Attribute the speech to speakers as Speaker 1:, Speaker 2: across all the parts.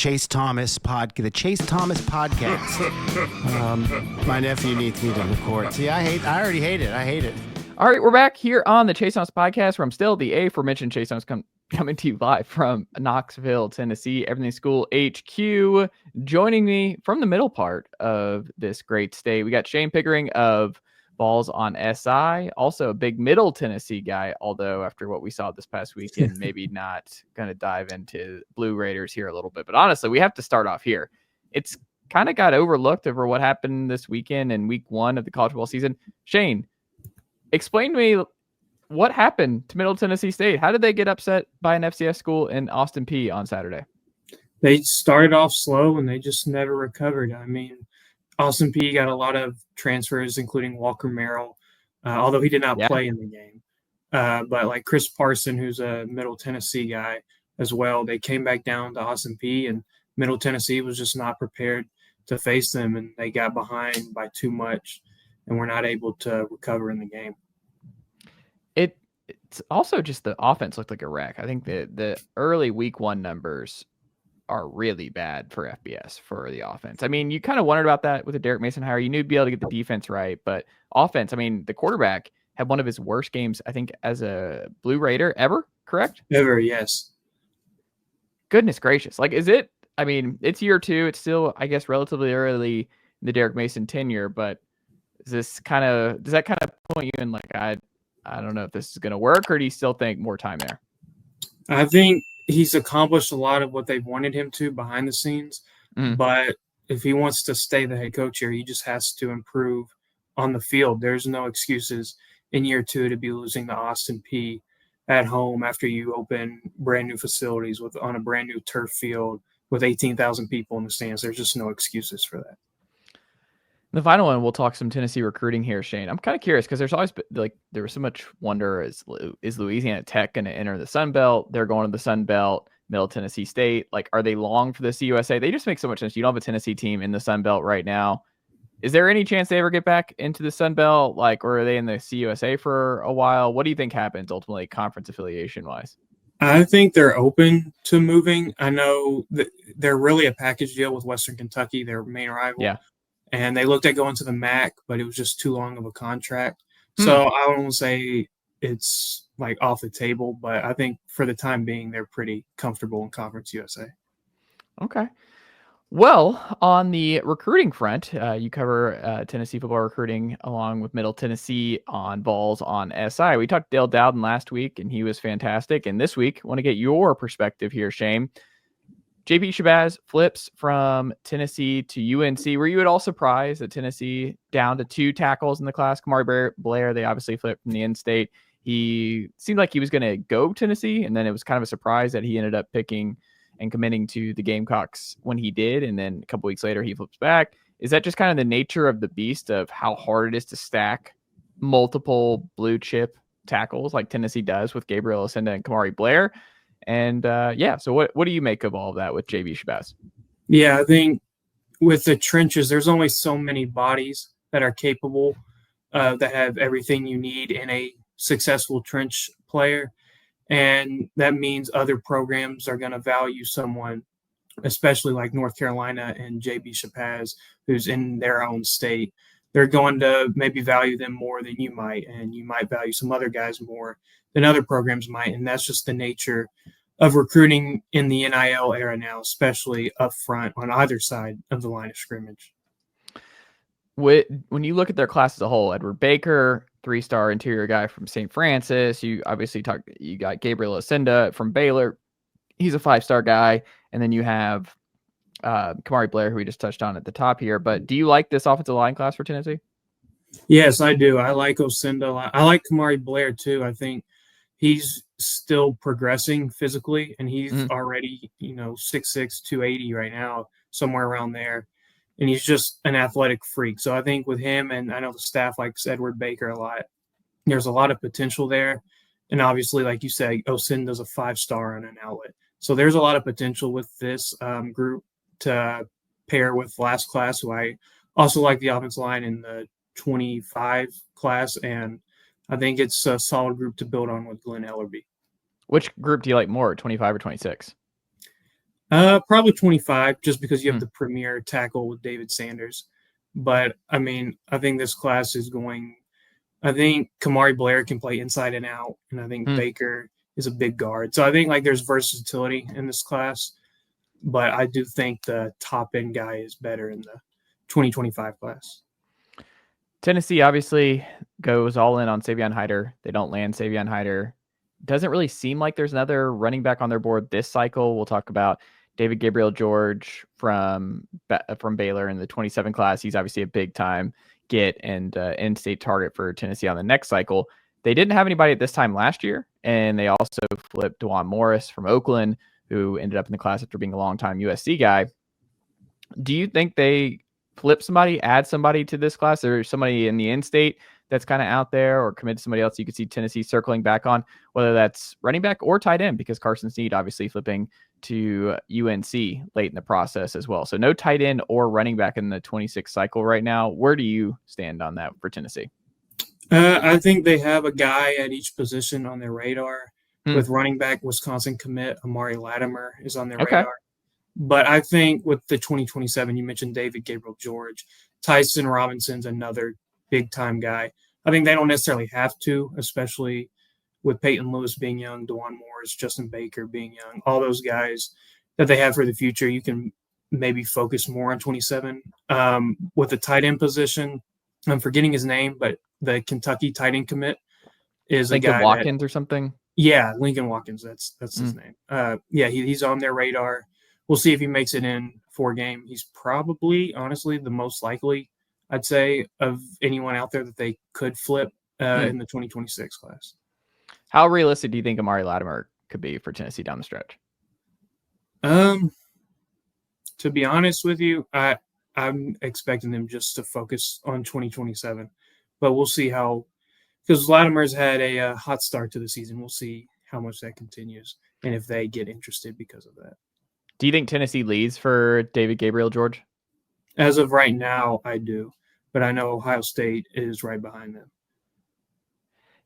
Speaker 1: Chase Thomas podcast. My nephew needs me to record. See, I already hate it. I hate it.
Speaker 2: All right, we're back here on the Chase Thomas podcast, where I'm still the aforementioned Chase Thomas coming to you live from Knoxville, Tennessee, Everything School HQ. Joining me from the middle part of this great state, we got Shayne Pickering of Vols on SI, also a big Middle Tennessee guy, although after what we saw this past weekend, maybe not going to dive into Blue Raiders here a little bit. But honestly, we have to start off here. It's kind of got overlooked over what happened this weekend in week one of the college football season. Shayne, explain to me what happened to Middle Tennessee State. How did they get upset by an FCS school in Austin Peay on Saturday?
Speaker 3: They started off slow and they just never recovered. I mean, Austin Peay got a lot of transfers, including Walker Merrill, although he did not play in the game. But like Chris Parson, who's a Middle Tennessee guy as well, they came back down to Austin Peay, and Middle Tennessee was just not prepared to face them, and they got behind by too much and were not able to recover in the game.
Speaker 2: It's also just the offense looked like a wreck. I think the early week one numbers are really bad for FBS for the offense. I mean, you kind of wondered about that with the Derek Mason hire. You knew you'd be able to get the defense right, but offense, I mean, the quarterback had one of his worst games, I think, as a Blue Raider ever, correct?
Speaker 3: Ever, yes.
Speaker 2: Goodness gracious. Like, is it, I mean, it's year two. It's still, I guess, relatively early in the Derek Mason tenure, but does that kind of point you in like, I don't know if this is going to work, or do you still think more time there?
Speaker 3: I think he's accomplished a lot of what they've wanted him to behind the scenes, but if he wants to stay the head coach here, he just has to improve on the field. There's no excuses in year two to be losing to Austin Peay at home after you open brand new facilities on a brand new turf field with 18,000 people in the stands. There's just no excuses for that.
Speaker 2: The final one, we'll talk some Tennessee recruiting here, Shayne. I'm kind of curious because there's always there was so much wonder, is Louisiana Tech going to enter the Sun Belt? They're going to the Sun Belt. Middle Tennessee State, like, are they long for the CUSA? They just make so much sense. You don't have a Tennessee team in the Sun Belt right now. Is there any chance they ever get back into the Sun Belt? Like, or are they in the CUSA for a while? What do you think happens ultimately, conference affiliation wise?
Speaker 3: I think they're open to moving. I know that they're really a package deal with Western Kentucky, their main rival.
Speaker 2: Yeah.
Speaker 3: And they looked at going to the MAC, but it was just too long of a contract. So I won't say it's like off the table, but I think for the time being, they're pretty comfortable in Conference USA.
Speaker 2: Okay. Well, on the recruiting front, you cover Tennessee football recruiting along with Middle Tennessee on Vols on SI. We talked to Dale Dowden last week, and he was fantastic. And this week, I want to get your perspective here, Shayne. JB Shabazz flips from Tennessee to UNC. Were you at all surprised that Tennessee down to 2 tackles in the class? Amari Blair, they obviously flipped from the in-state. He seemed like he was going to go Tennessee, and then it was kind of a surprise that he ended up picking and committing to the Gamecocks when he did, and then a couple weeks later he flips back. Is that just kind of the nature of the beast of how hard it is to stack multiple blue-chip tackles like Tennessee does with Gabriel Asinda and Kamari Blair? And so what do you make of all of that with JB Shabazz?
Speaker 3: Yeah, I think with the trenches, there's only so many bodies that are capable that have everything you need in a successful trench player. And that means other programs are going to value someone, especially like North Carolina and JB Shabazz, who's in their own state. They're going to maybe value them more than you might, and you might value some other guys more than other programs might. And that's just the nature of recruiting in the NIL era now, especially up front on either side of the line of scrimmage.
Speaker 2: When you look at their class as a whole, Edward Baker, 3-star interior guy from St. Francis. You obviously you got Gabriel Asinda from Baylor. He's a 5-star guy. And then you have Kamari Blair, who we just touched on at the top here. But do you like this offensive line class for Tennessee?
Speaker 3: Yes, I do. I like Asinda. I like Kamari Blair too. I think he's still progressing physically, and he's already, 6'6", 280 right now, somewhere around there. And he's just an athletic freak. So I think with him, and I know the staff likes Edward Baker a lot, there's a lot of potential there. And obviously, like you said, Asinda's a 5-star on an outlet. So there's a lot of potential with this group to pair with last class, who I also like the offensive line in the 25 class. And I think it's a solid group to build on with Glenn Ellerby.
Speaker 2: Which group do you like more, 25 or 26?
Speaker 3: Probably 25, just because you have the premier tackle with David Sanders. But I mean, I think this class is going. I think Kamari Blair can play inside and out, and I think Baker is a big guard. So I think like there's versatility in this class, but I do think the top end guy is better in the 2025 class.
Speaker 2: Tennessee obviously goes all in on Savion Hyder. They don't land Savion Hyder. Doesn't really seem like there's another running back on their board this cycle. We'll talk about David Gabriel George from Baylor in the 27 class. He's obviously a big time get and in-state target for Tennessee on the next cycle. They didn't have anybody at this time last year, and they also flipped DeJuan Morris from Oakland, who ended up in the class after being a longtime USC guy. Do you think they flip somebody, add somebody to this class, or somebody in the in-state that's kind of out there, or commit to somebody else you could see Tennessee circling back on, whether that's running back or tight end, because Carson Snead obviously flipping to UNC late in the process as well. So no tight end or running back in the 26 cycle right now. Where do you stand on that for Tennessee?
Speaker 3: I think they have a guy at each position on their radar. With running back, Wisconsin commit Amari Lattimer is on their radar. But I think with the 2027, you mentioned David Gabriel George, Tyson Robinson's another big-time guy. I think they don't necessarily have to, especially with Peyton Lewis being young, DeJuan Morris, Justin Baker being young, all those guys that they have for the future. You can maybe focus more on 27. With the tight end position, I'm forgetting his name, but the Kentucky tight end commit is
Speaker 2: Lincoln
Speaker 3: a guy
Speaker 2: Watkins or something.
Speaker 3: Yeah, Lincoln Watkins. That's his name. He's on their radar. We'll see if he makes it in 4 game. He's probably, honestly, the most likely, I'd say, of anyone out there that they could flip in the 2026 class.
Speaker 2: How realistic do you think Amari Lattimer could be for Tennessee down the stretch?
Speaker 3: To be honest with you, I'm expecting them just to focus on 2027, but we'll see how, because Latimer's had a hot start to the season. We'll see how much that continues and if they get interested because of that.
Speaker 2: Do you think Tennessee leads for David Gabriel George?
Speaker 3: As of right now, I do, but I know Ohio State is right behind them.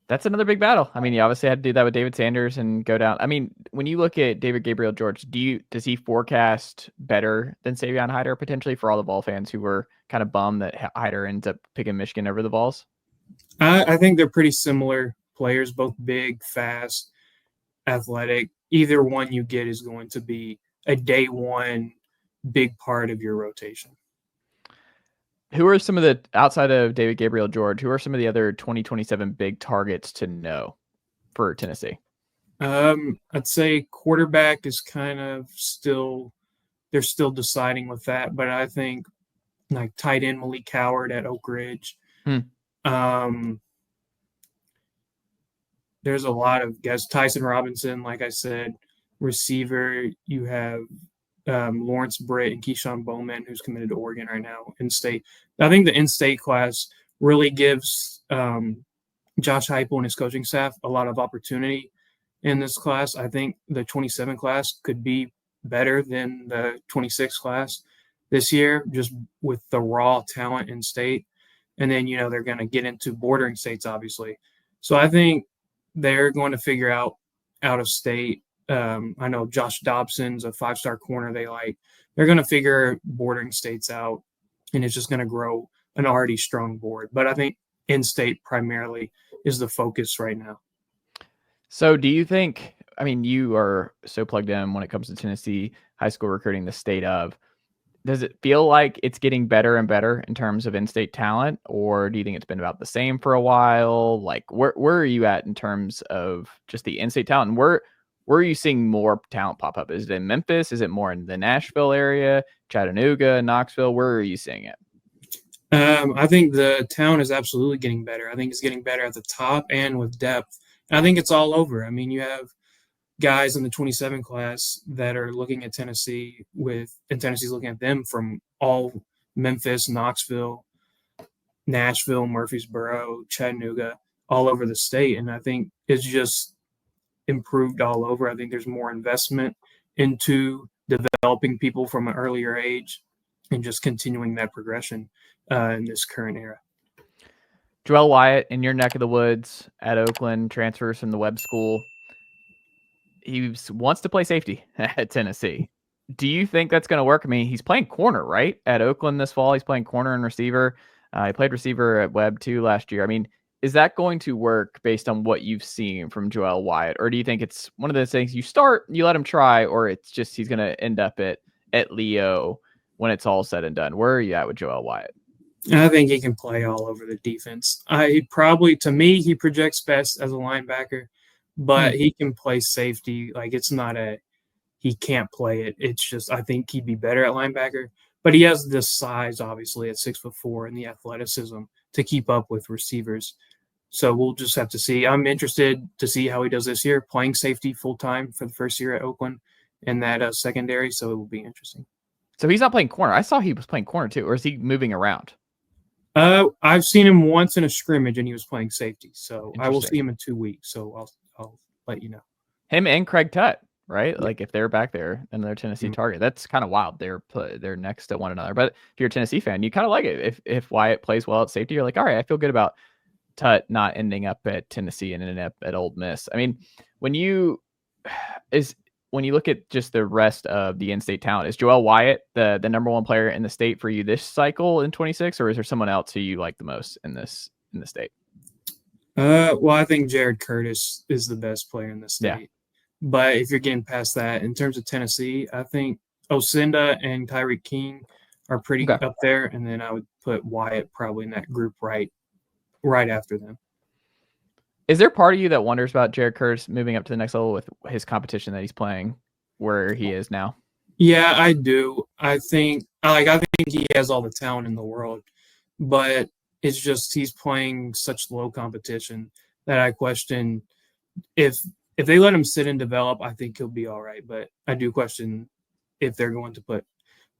Speaker 2: That's another big battle. I mean, you obviously had to do that with David Sanders and go down. I mean, when you look at David Gabriel George, does he forecast better than Savion Hyder potentially for all the Vol fans who were kind of bummed that Hyder ends up picking Michigan over the Vols?
Speaker 3: I think they're pretty similar players, both big, fast, athletic. Either one you get is going to be a day one big part of your rotation.
Speaker 2: Who are some of the, outside of David Gabriel George, who are some of the other 2027 big targets to know for Tennessee?
Speaker 3: I'd say quarterback is kind of they're still deciding with that, but I think like tight end Malik Howard at Oak Ridge. There's a lot of guys. Tyson Robinson, like I said, receiver. You have Lawrence Britt and Keyshawn Bowman, who's committed to Oregon right now, in-state. I think the in-state class really gives Josh Heupel and his coaching staff a lot of opportunity in this class. I think the 27 class could be better than the 26 class this year, just with the raw talent in state. And then, they're going to get into bordering states, obviously. So I think they're going to figure out of state. I know Josh Dobson's a 5-star corner they like. They're going to figure bordering states out, and it's just going to grow an already strong board. But I think in-state primarily is the focus right now.
Speaker 2: So do you think, I mean, you are so plugged in when it comes to Tennessee high school recruiting, the state of, does it feel like it's getting better and better in terms of in-state talent, or do you think it's been about the same for a while? Like, where are you at in terms of just the in-state talent? And where are you seeing more talent pop up? Is it in Memphis? Is it more in the Nashville area, Chattanooga, Knoxville? Where are you seeing it?
Speaker 3: I think the talent is absolutely getting better. I think it's getting better at the top and with depth. And I think it's all over. I mean, you have guys in the 27 class that are looking at Tennessee and Tennessee's looking at them from all Memphis, Knoxville, Nashville, Murfreesboro, Chattanooga, all over the state. And I think it's just improved all over. I think there's more investment into developing people from an earlier age and just continuing that progression in this current era.
Speaker 2: Joel Wyatt, in your neck of the woods at Oakland, transfers from the Webb School. He wants to play safety at Tennessee. Do you think that's going to work? I mean, he's playing corner, right? At Oakland this fall, he's playing corner and receiver. He played receiver at Webb too last year. I mean, is that going to work based on what you've seen from Joel Wyatt? Or do you think it's one of those things you start, you let him try, or it's just he's going to end up at Leo when it's all said and done? Where are you at with Joel Wyatt?
Speaker 3: I think he can play all over the defense. To me, he projects best as a linebacker, but he can play safety. Like, it's not he can't play it. It's just, I think he'd be better at linebacker, but he has the size, obviously, at 6'4", and the athleticism to keep up with receivers. So we'll just have to see. I'm interested to see how he does this year, playing safety full time for the first year at Oakland in that secondary. So it will be interesting.
Speaker 2: So he's not playing corner. I saw he was playing corner too, or is he moving around?
Speaker 3: I've seen him once in a scrimmage, and he was playing safety. So I will see him in 2 weeks. So I'll let you know.
Speaker 2: Him and Craig Tutt, right? Yeah. Like if they're back there and they're Tennessee target, that's kind of wild. They're next to one another. But if you're a Tennessee fan, you kind of like it. If Wyatt plays well at safety, you're like, all right, I feel good about Tutt not ending up at Tennessee and ending up at Ole Miss. I mean, when you look at just the rest of the in-state talent, is Joel Wyatt the number one player in the state for you this cycle in 26, or is there someone else who you like the most in the state?
Speaker 3: Well, I think Jared Curtis is the best player in the state. Yeah. But if you're getting past that, in terms of Tennessee, I think Osinda and Tyreek King are pretty up there, and then I would put Wyatt probably in that group right after them.
Speaker 2: Is there part of you that wonders about Jared Curtis moving up to the next level with his competition that he's playing where he is now?
Speaker 3: Yeah, I do. I think he has all the talent in the world, but it's just he's playing such low competition that I question if they let him sit and develop, I think he'll be all right. But I do question if they're going to put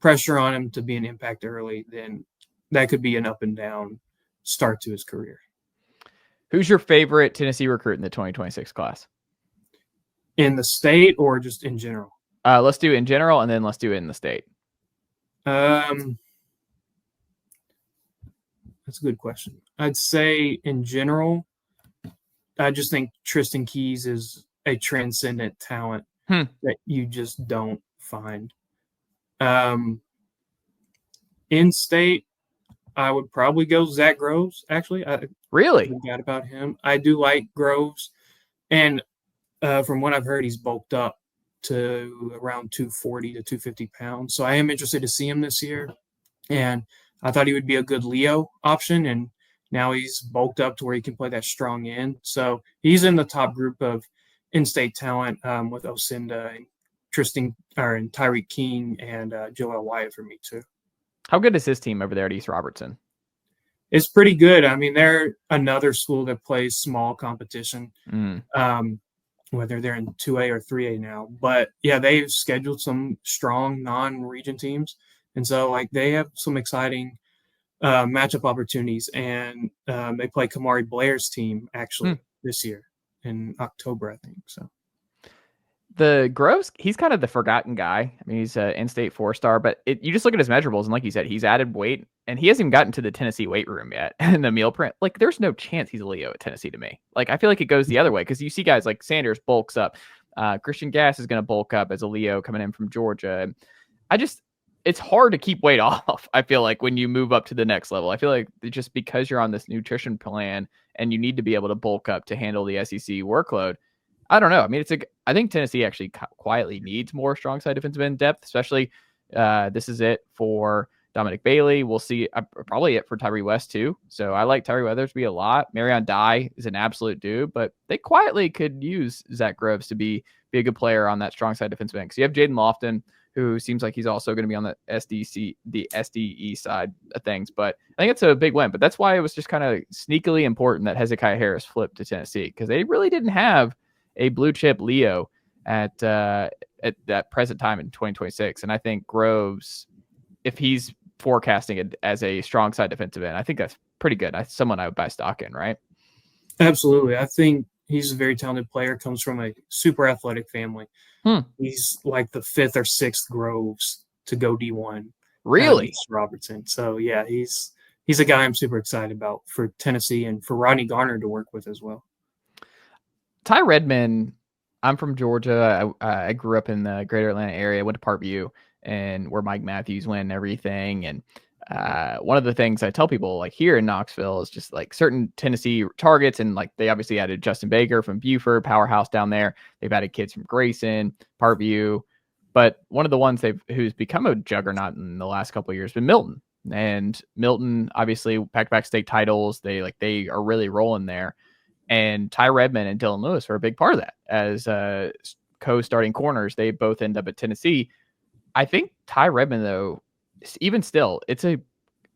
Speaker 3: pressure on him to be an impact early, then that could be an up and down start to his career.
Speaker 2: Who's your favorite Tennessee recruit in the 2026 class?
Speaker 3: In the state or just in general?
Speaker 2: Let's do it in general, and then let's do it in the state.
Speaker 3: That's a good question. I'd say in general, I just think Tristan Keys is a transcendent talent that you just don't find. In state, I would probably go Zach Groves, actually.
Speaker 2: Really?
Speaker 3: I forgot about him. I do like Groves. And from what I've heard, he's bulked up to around 240 to 250 pounds. So I am interested to see him this year. And I thought he would be a good Leo option. And now he's bulked up to where he can play that strong end. So he's in the top group of in-state talent with Osinda and and Tyreek King and Joel Wyatt for me too.
Speaker 2: How good is his team over there at East Robertson?
Speaker 3: It's pretty good. I mean, they're another school that plays small competition, whether they're in 2A or 3A now. But, yeah, they've scheduled some strong non-region teams. And so, they have some exciting matchup opportunities. And they play Kamari Blair's team, actually, this year in October, I think. So.
Speaker 2: The Groves, he's kind of the forgotten guy. I mean, he's an in-state 4-star, but you just look at his measurables, and like you said, he's added weight, and he hasn't even gotten to the Tennessee weight room yet in the meal print. There's no chance he's a Leo at Tennessee to me. I feel like it goes the other way because you see guys like Sanders bulks up. Christian Gass is going to bulk up as a Leo coming in from Georgia. It's hard to keep weight off, I feel like, when you move up to the next level. I feel like just because you're on this nutrition plan and you need to be able to bulk up to handle the SEC workload, I don't know. I mean, I think Tennessee actually quietly needs more strong side defensive end depth, especially this is it for Dominic Bailey. We'll see probably it for Tyree West too. So I like Tyree Weathersby a lot. Marion Dye is an absolute dude, but they quietly could use Zach Groves to be a good player on that strong side defensive end. Because you have Jaden Lofton, who seems like he's also going to be on the SDE side of things. But I think it's a big win. But that's why it was just kind of sneakily important that Hezekiah Harris flipped to Tennessee, because they really didn't have a blue chip Leo at that present time in 2026. And I think Groves, if he's forecasting it as a strong side defensive end, I think that's pretty good. That's someone I would buy stock in, right?
Speaker 3: Absolutely. I think he's a very talented player, comes from a super athletic family. He's like the 5th or 6th Groves to go D1.
Speaker 2: Really?
Speaker 3: Robertson. So, yeah, he's a guy I'm super excited about for Tennessee and for Rodney Garner to work with as well.
Speaker 2: Ty Redmond, I'm from Georgia. I grew up in the greater Atlanta area, went to Parkview, and where Mike Matthews went and everything. And one of the things I tell people like here in Knoxville is just like certain Tennessee targets. And like they obviously added Justin Baker from Buford, powerhouse down there. They've added kids from Grayson, Parkview. But one of the ones who's become a juggernaut in the last couple of years has been Milton. And Milton, obviously, back-to-back state titles. They are really rolling there. And Ty Redmond and Dylan Lewis are a big part of that as co-starting corners. They both end up at Tennessee. I think Ty Redmond, though, even still, it's a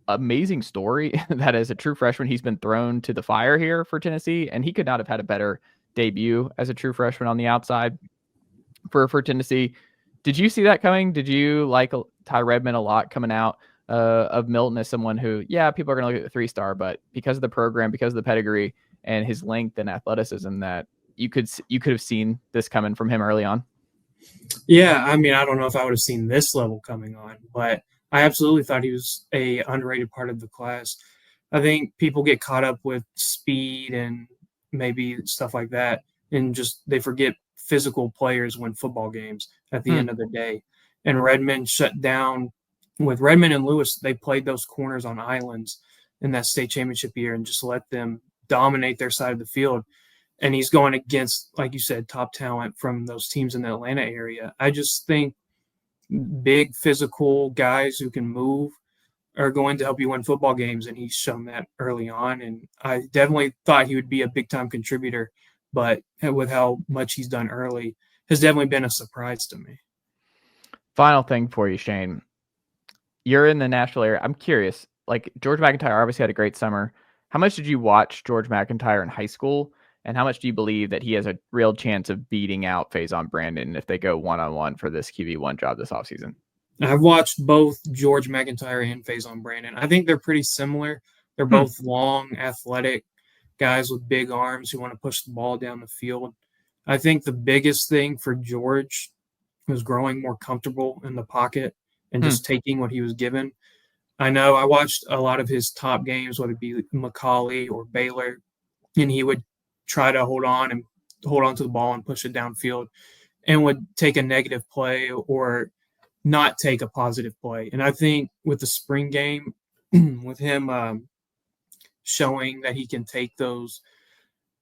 Speaker 2: amazing story that as a true freshman, he's been thrown to the fire here for Tennessee, and he could not have had a better debut as a true freshman on the outside for Tennessee. Did you see that coming? Did you like Ty Redmond a lot coming out of Milton as someone who, yeah, people are going to look at the 3-star, but because of the program, because of the pedigree, and his length and athleticism, that you could have seen this coming from him early on?
Speaker 3: Yeah, I mean, I don't know if I would have seen this level coming on, but I absolutely thought he was a underrated part of the class. I think people get caught up with speed and maybe stuff like that, and just they forget physical players win football games at the end of the day. And Redmond shut down with Redmond and Lewis. They played those corners on islands in that state championship year and just let them dominate their side of the field. And he's going against, like you said, top talent from those teams in the Atlanta area. I just think big physical guys who can move are going to help you win football games, and he's shown that early on. And I definitely thought he would be a big-time contributor, but with how much he's done early, has definitely been a surprise to me.
Speaker 2: Final thing for you, Shayne. You're in the Nashville area. I'm curious, like George McIntyre obviously had a great summer. How much did you watch George McIntyre in high school? And how much do you believe that he has a real chance of beating out Faison Brandon if they go one-on-one for this QB1 job this offseason?
Speaker 3: I've watched both George McIntyre and Faison Brandon. I think they're pretty similar. They're both long, athletic guys with big arms who want to push the ball down the field. I think the biggest thing for George was growing more comfortable in the pocket and just taking what he was given. I know I watched a lot of his top games, whether it be McCallie or Baylor, and he would try to hold on to the ball and push it downfield and would take a negative play or not take a positive play. And I think with the spring game, with him showing that he can take those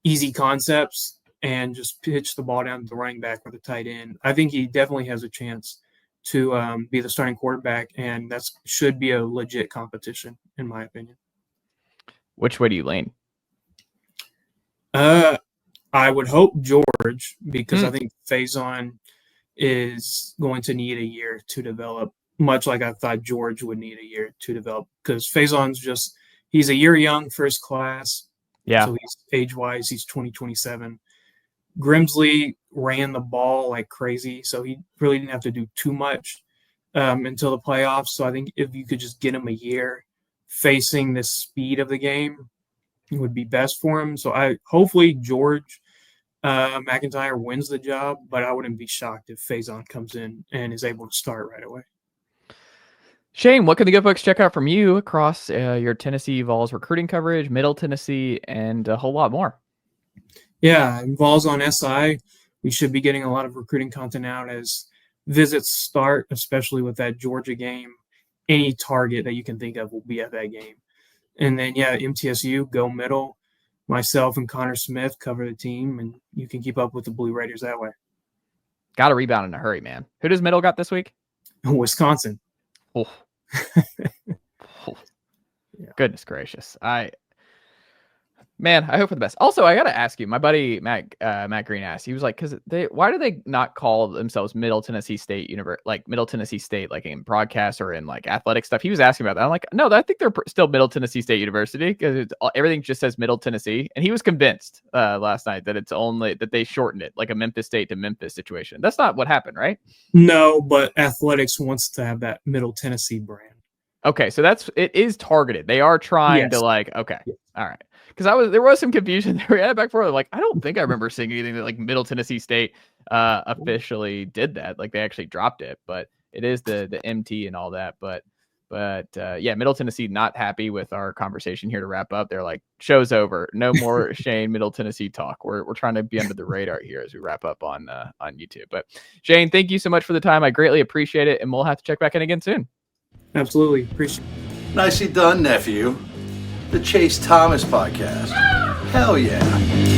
Speaker 3: easy concepts and just pitch the ball down to the running back or the tight end, I think he definitely has a chance to be the starting quarterback, and that should be a legit competition, in my opinion.
Speaker 2: Which way do you lean?
Speaker 3: I would hope George, because I think Faison is going to need a year to develop, much like I thought George would need a year to develop, because Faison's he's a year young for his class.
Speaker 2: Yeah.
Speaker 3: So he's age-wise, he's 2027. Grimsley ran the ball like crazy, so he really didn't have to do too much until the playoffs. So I think if you could just get him a year facing the speed of the game, it would be best for him. So hopefully George McIntyre wins the job, but I wouldn't be shocked if Faison comes in and is able to start right away.
Speaker 2: Shayne, what can the good folks check out from you across your Tennessee Vols recruiting coverage, Middle Tennessee, and a whole lot more?
Speaker 3: Yeah, Vols on SI. We should be getting a lot of recruiting content out as visits start, especially with that Georgia game. Any target that you can think of will be at that game. And then, MTSU, go Middle. Myself and Connor Smith cover the team, and you can keep up with the Blue Raiders that way.
Speaker 2: Got to rebound in a hurry, man. Who does Middle got this week?
Speaker 3: Wisconsin.
Speaker 2: Oh. Goodness gracious. Man, I hope for the best. Also, I got to ask you, my buddy Matt Green asked, he was like, why do they not call themselves Middle Tennessee State Middle Tennessee State, like in broadcast or in like athletic stuff? He was asking about that. I'm like, no, I think they're still Middle Tennessee State University because everything just says Middle Tennessee. And he was convinced last night that it's only that they shortened it like a Memphis State to Memphis situation. That's not what happened, right?
Speaker 3: No, but athletics wants to have that Middle Tennessee brand.
Speaker 2: Okay, so it is targeted. They are trying to okay. Yes. All right. Because there was some confusion there. We had back and forth. Like, I don't think I remember seeing anything that like Middle Tennessee State officially did that. Like they actually dropped it, but it is the MT and all that. But But yeah, Middle Tennessee not happy with our conversation here to wrap up. They're like, show's over. No more Shayne Middle Tennessee talk. We're trying to be under the radar here as we wrap up on YouTube. But Shayne, thank you so much for the time. I greatly appreciate it, and we'll have to check back in again soon.
Speaker 3: Absolutely. Appreciate it.
Speaker 4: Nicely done, nephew. The Chase Thomas Podcast. Hell yeah.